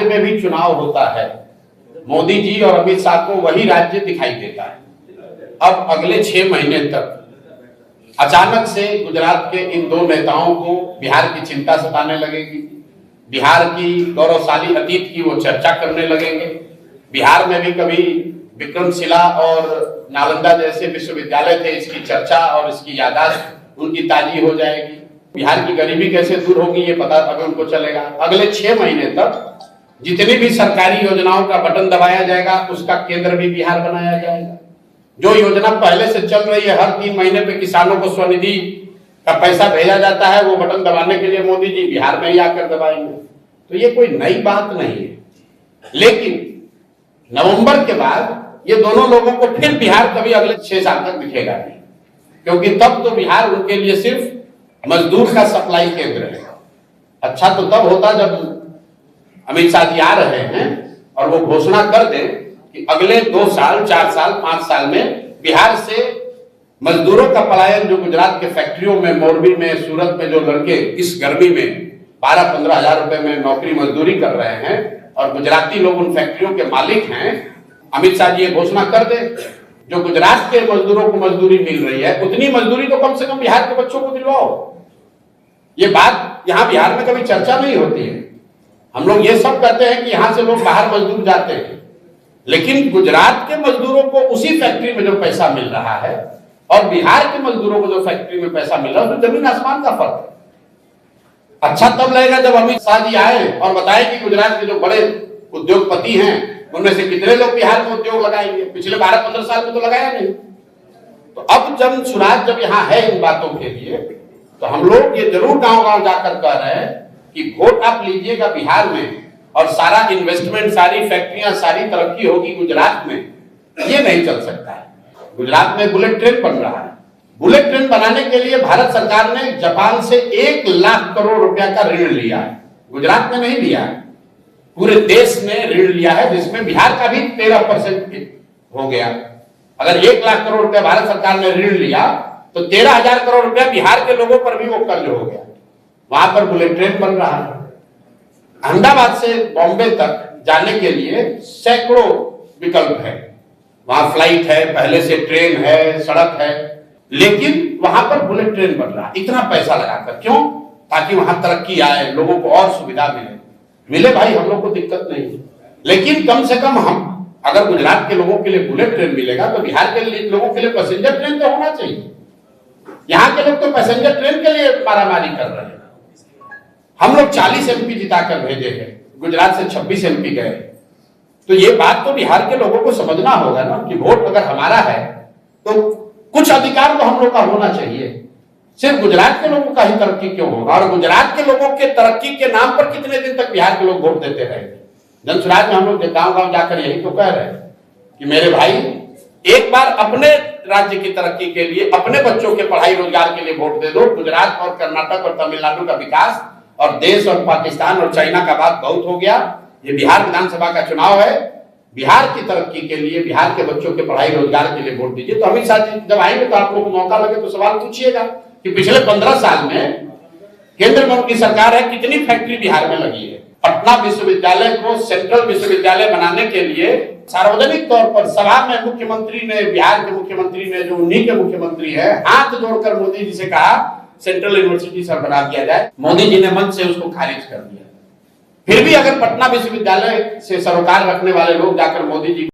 में भी चुनाव होता है, मोदी जी और अमित शाह को वही राज्य दिखाई देता है। अब अगले 6 महीने तक अचानक से गुजरात के इन दो नेताओं को बिहार की चिंता सताने लगेगी, बिहार की गौरवशाली अतीत की वो चर्चा करने लगेंगे। बिहार में भी कभी विक्रमशिला और नालंदा जैसे विश्वविद्यालय थे, इसकी चर्चा और इसकी याददाश्त उनकी ताजी हो जाएगी। बिहार की गरीबी कैसे दूर होगी ये पता अभी उनको चलेगा। अगले 6 महीने तक जितनी भी सरकारी योजनाओं का बटन दबाया जाएगा उसका केंद्र भी बिहार बनाया जाएगा। जो योजना पहले से चल रही है, हर 3 महीने पे किसानों को स्वनिधि का पैसा भेजा जाता है, वो बटन दबाने के लिए मोदी जी बिहार में ही आकर दबाएंगे। तो ये कोई नई बात नहीं है, लेकिन नवंबर के बाद ये दोनों लोगों को फिर बिहार कभी अगले 6 साल तक दिखेगा नहीं, क्योंकि तब तो बिहार उनके लिए सिर्फ मजदूर का सप्लाई केंद्र है। अच्छा तो तब होता जब अमित शाह जी आ रहे हैं और वो घोषणा कर दें कि अगले 2 साल, 4 साल, 5 साल में बिहार से मजदूरों का पलायन, जो गुजरात के फैक्ट्रियों में, मोरबी में, सूरत में जो लड़के इस गर्मी में 12-15 हजार रुपए में नौकरी मजदूरी कर रहे हैं और गुजराती लोग उन फैक्ट्रियों के मालिक हैं, अमित शाह जी ये घोषणा कर दे जो गुजरात के मजदूरों को मजदूरी मिल रही है उतनी मजदूरी तो कम से कम बिहार के बच्चों को दिलवाओ। ये बात यहाँ बिहार में कभी चर्चा नहीं होती है। हम लोग ये सब कहते हैं कि यहाँ से लोग बाहर मजदूर जाते हैं, लेकिन गुजरात के मजदूरों को उसी फैक्ट्री में जो पैसा मिल रहा है और बिहार के मजदूरों को जो फैक्ट्री में पैसा मिल रहा है उसमें जमीन आसमान का फर्क है। अच्छा तब लगेगा जब अमित शाह जी आए और बताए कि गुजरात के जो बड़े उद्योगपति हैं उनमें से कितने लोग बिहार में उद्योग लगाएंगे। पिछले 12-15 साल में तो लगाया नहीं। तो अब जब सुराज जब यहाँ है इन बातों के लिए, तो हम लोग ये जरूर गांव-गांव जाकर कह रहे हैं कि वोट आप लीजिएगा बिहार में और सारा इन्वेस्टमेंट, सारी फैक्ट्रियां, सारी तरक्की होगी गुजरात में। ये नहीं चल सकता है। गुजरात में बुलेट ट्रेन बन रहा है। बुलेट ट्रेन बनाने के लिए भारत सरकार ने जापान से 1 लाख करोड़ रुपया का ऋण लिया है। गुजरात में नहीं लिया है, पूरे देश ने ऋण लिया है, जिसमें बिहार का भी 13% हो गया। अगर 1 लाख करोड़ रुपया भारत सरकार ने ऋण लिया तो 13,000 करोड़ रुपया बिहार के लोगों पर भी वो कर्ज हो गया। वहां पर बुलेट ट्रेन बन रहा है। अहमदाबाद से बॉम्बे तक जाने के लिए सैकड़ों विकल्प है। वहां फ्लाइट है, पहले से ट्रेन है, सड़क है, लेकिन वहां पर बुलेट ट्रेन बन रहा है। इतना पैसा लगाकर क्यों? ताकि वहां तरक्की आए, लोगों को और सुविधा मिले भाई, हम लोग को दिक्कत नहीं है। लेकिन कम से कम हम अगर गुजरात के लोगों के लिए बुलेट ट्रेन मिलेगा तो बिहार के लोगों के लिए पैसेंजर ट्रेन तो होना चाहिए। यहाँ के लोग तो पैसेंजर ट्रेन के लिए मारामारी कर रहे हैं। हम लोग 40 MP जिताकर भेजे हैं, गुजरात से 26 MP गए। तो ये बात तो बिहार के लोगों को समझना होगा ना कि वोट अगर हमारा है तो कुछ अधिकार तो हम लोग का होना चाहिए। सिर्फ गुजरात के लोगों का ही तरक्की क्यों होगा? और गुजरात के लोगों के तरक्की के नाम पर कितने दिन तक बिहार के लोग वोट देते रहेंगे? जनसुराज में हम लोग गांव-गांव जाकर यही तो कह रहे हैं कि मेरे भाई, एक बार अपने राज्य की तरक्की के लिए, अपने बच्चों के पढ़ाई रोजगार के लिए वोट दे दो। गुजरात और कर्नाटक और तमिलनाडु का विकास और देश और पाकिस्तान और चाइना का बात बहुत हो गया। ये बिहार विधानसभा का चुनाव है। बिहार की तरक्की के लिए, बिहार के बच्चों के पढ़ाई रोजगार के लिए वोट दीजिए। तो अमित शाह जी जब आएंगे तो आप लोग को मौका लगे तो सवाल पूछिएगा कि पिछले 15 साल में केंद्र में उनकी सरकार है, कितनी फैक्ट्री बिहार में लगी है। पटना विश्वविद्यालय को सेंट्रल विश्वविद्यालय बनाने के लिए सार्वजनिक तौर पर सभा में मुख्यमंत्री ने, बिहार के मुख्यमंत्री ने, जो उन्हीं के मुख्यमंत्री है, हाथ जोड़कर मोदी जी से कहा सेंट्रल यूनिवर्सिटी सर बना दिया जाए। मोदी जी ने मंच से उसको खारिज कर दिया। फिर भी अगर पटना विश्वविद्यालय से सरोकार रखने वाले लोग जाकर मोदी जी